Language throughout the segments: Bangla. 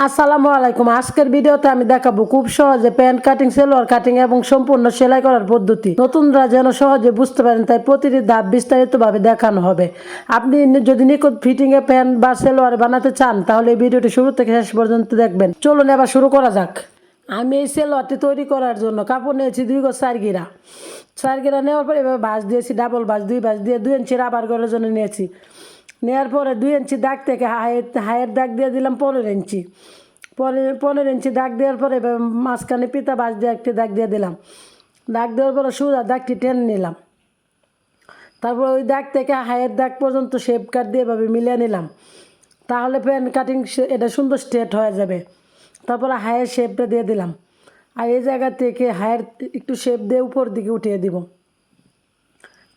আসসালামু আলাইকুম। আজকের ভিডিওতে আমি দেখাবো খুব সহজে প্যান্ট কাটিং, সেলোয়ার কাটিং এবং সম্পূর্ণ সেলাই করার পদ্ধতি। নতুনরা যেন সহজে বুঝতে পারেন তাই প্রতিটি ধাপ বিস্তারিতভাবে দেখানো হবে। আপনি যদি নিখুঁত ফিটিংয়ে প্যান্ট বা সেলোয়ার বানাতে চান তাহলে এই ভিডিওটি শুরু থেকে শেষ পর্যন্ত দেখবেন। চলুন এবার শুরু করা যাক। আমি এই সেলোয়ারটি তৈরি করার জন্য কাপড় নিয়েছি 2 গজ 4 গিরা। 4 গিরা নেওয়ার পরে এভাবে ভাঁজ দিয়েছি, ডাবল ভাঁজ 2 ভাঁজ দিয়ে 2 ইঞ্চি রাবার করার জন্য নিয়েছি। নেওয়ার পরে 2 ইঞ্চি দাগ থেকে হাইয়ের দাগ দিয়ে দিলাম 15 ইঞ্চি। 15 ইঞ্চি দাগ দেওয়ার পরে মাঝখানে পিতা বাঁশ দিয়ে একটি দাগ দিয়ে দিলাম। দাগ দেওয়ার পরে সোজা দাগটি টেনে নিলাম। তারপর ওই দাগ থেকে হাইয়ের দাগ পর্যন্ত শেপ কাট দিয়ে এভাবে মিলিয়ে নিলাম। তাহলে প্যান্ট কাটিং এটা সুন্দর স্ট্রেট হয়ে যাবে। তারপরে হাইয়ের শেপটা দিয়ে দিলাম। আর এই জায়গা থেকে হাইয়ের একটু শেপ দিয়ে উপর দিকে উঠিয়ে দিব।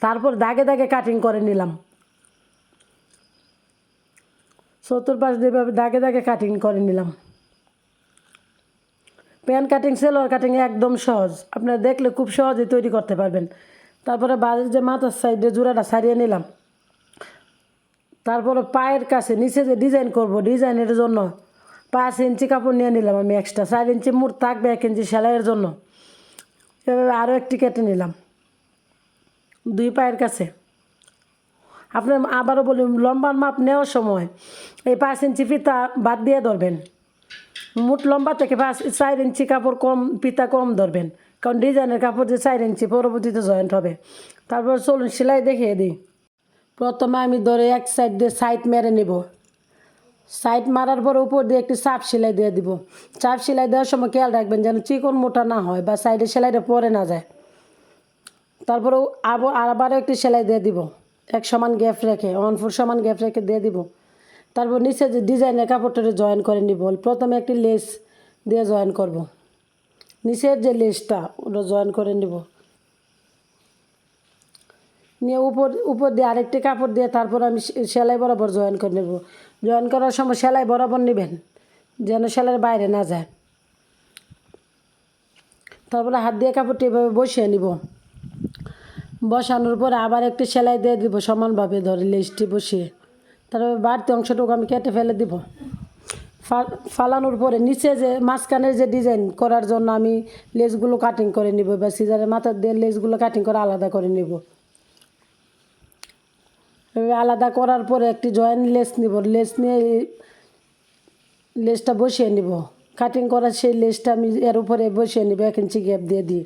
তারপর দাগে দাগে কাটিং করে নিলাম। চতুর্পাশ দিয়ে দাগে দাগে কাটিং করে নিলাম। প্যান্ট কাটিং, সেলোয়ার কাটিং একদম সহজ, আপনারা দেখলে খুব সহজেই তৈরি করতে পারবেন। তারপরে বাড়ির যে মাথার সাইডে জোড়াটা সারিয়ে নিলাম। তারপরে পায়ের কাছে নিচে যে ডিজাইন করব, ডিজাইনের জন্য 5 ইঞ্চি কাপড় নিয়ে নিলাম আমি এক্সট্রা। 4 ইঞ্চি মুড় থাকবে 1 ইঞ্চি সেলাইয়ের জন্য। এভাবে আরও একটি কেটে নিলাম 2 পায়ের কাছে। আপনি আবারও বলি, লম্বার মাপ নেওয়ার সময় এই 5 ইঞ্চি ফিতা বাদ দিয়ে ধরবেন। মুঠ লম্বা থেকে 4 ইঞ্চি কাপড় কম, ফিতা কম ধরবেন, কারণ ডিজাইনের কাপড় যে 4 ইঞ্চি পরবর্তীতে জয়েন্ট হবে। তারপর চলুন সেলাই দেখিয়ে দিই। প্রথমে আমি ধরে এক সাইড দিয়ে সাইড মেরে নিব। সাইড মারার পর উপর দিয়ে একটি চাপ সেলাই দিয়ে দিব। চাপ সেলাই দেওয়ার সময় খেয়াল রাখবেন যেন চিকন মোটা না হয় বা সাইডে সেলাইটা পরে না যায়। তারপরে আবারও একটি সেলাই দিয়ে দিব, এক সমান গ্যাপ রেখে 1 ফুট সমান গ্যাপ রেখে দিয়ে দিব। তারপর নিচে যে ডিজাইনের কাপড়টা জয়েন করে নিব। প্রথমে একটি লেস দিয়ে জয়েন করব, নিচের যে লেসটা ওটা জয়েন করে নিব। নিয়ে উপর দিয়ে আরেকটি কাপড় দিয়ে তারপর আমি সেলাই বরাবর জয়েন করে নেব। জয়েন করার সময় সেলাই বরাবর নেবেন যেন সেলাইয়ের বাইরে না যায়। তারপরে হাত দিয়ে কাপড়টি এভাবে বসিয়ে নিব। বসানোর পরে আবার একটি সেলাই দিয়ে দিব সমানভাবে ধরে লেসটি বসিয়ে। তারপরে বাড়তি অংশটুকু আমি কেটে ফেলে দিব। ফালানোর পরে নিচে যে মাঝখানের যে ডিজাইন করার জন্য আমি লেসগুলো কাটিং করে নিব বা সিজারের মাথা দিয়ে লেসগুলো কাটিং করে আলাদা করে নিব। আলাদা করার পরে একটি জয়েন্ট লেস নিব। লেস নিয়ে লেসটা বসিয়ে নিব। কাটিং করার সেই লেসটা আমি এর উপরে বসিয়ে নিব 1 ইঞ্চি গ্যাপ দিয়ে দিই।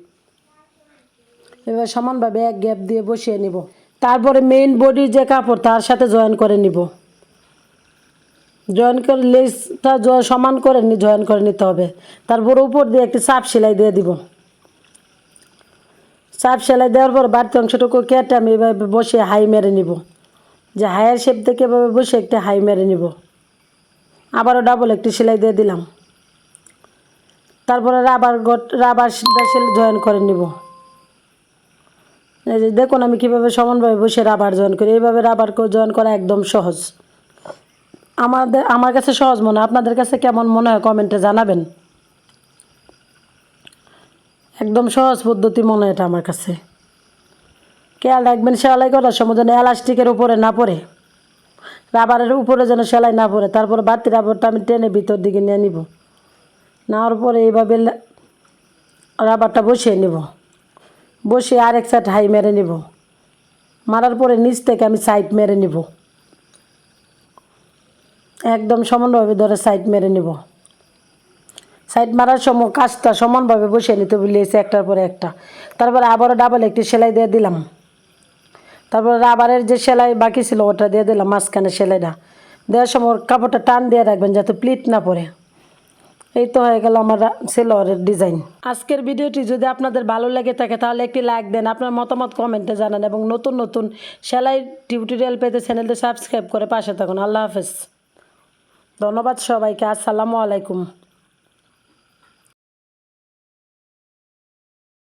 এবার সমানভাবে এক গ্যাপ দিয়ে বসিয়ে নিব। তারপরে মেইন বডির যে কাপড় তার সাথে জয়েন করে নিব। জয়েন করে লেসটা সমান করে জয়েন করে নিতে হবে। তারপর উপর দিয়ে একটি চাপ সেলাই দিয়ে দিব। চাপ সেলাই দেওয়ার পর বাড়তি অংশটুকু কেটে আমি এভাবে বসে হাই মেরে নিব। যে হাইয়ের শেপ থেকে এভাবে বসে একটি হাই মেরে নিব। আবারও ডাবল একটি সেলাই দিয়ে দিলাম। তারপরে রাবার সেলাই জয়েন করে নিব। এই যে দেখুন আমি কীভাবে সমানভাবে বসে রাবার জয়েন করি। এইভাবে রাবার জয়েন করা একদম সহজ। আমার কাছে সহজ মনে হয়, আপনাদের কাছে কেমন মনে হয় কমেন্টে জানাবেন। একদম সহজ পদ্ধতি মনে হয় এটা আমার কাছে। খেয়াল রাখবেন সেলাই করার সময় যেন এলাস্টিকের উপরে না পড়ে, রাবারের উপরে যেন সেলাই না পড়ে। তারপরে বাড়তি রাবারটা আমি টেনে ভিতর দিকে নিয়ে নিব। নেওয়ার পরে এইভাবে রাবারটা বসিয়ে নেব। বসিয়ে আরেক সাইড হাই মেরে নেব। মারার পরে নিচ থেকে আমি সাইড মেরে নেব। একদম সমানভাবে ধরে সাইড মেরে নেব। সাইড মারার সময় কাজটা সমানভাবে বসিয়ে নিতে হবে লেসে একটার পরে একটা। তারপরে আবারও ডাবল একটি সেলাই দিয়ে দিলাম। তারপরে রাবারের যে সেলাই বাকি ছিল ওটা দিয়ে দিলাম। মাঝখানে সেলাইটা দেওয়ার সময় কাপড়টা টান দিয়ে রাখবেন যাতে প্লিট না পড়ে। এই তো হয়ে গেল আমার সেলোয়ারের ডিজাইন। আজকের ভিডিওটি যদি আপনাদের ভালো লেগে থাকে তাহলে একটি লাইক দেন, আপনার মতামত কমেন্টে জানান এবং নতুন নতুন সেলাই টিউটোরিয়াল পেতে চ্যানেলটি সাবস্ক্রাইব করে পাশে থাকুন। আল্লাহ হাফেজ। ধন্যবাদ সবাইকে। আসসালামু আলাইকুম।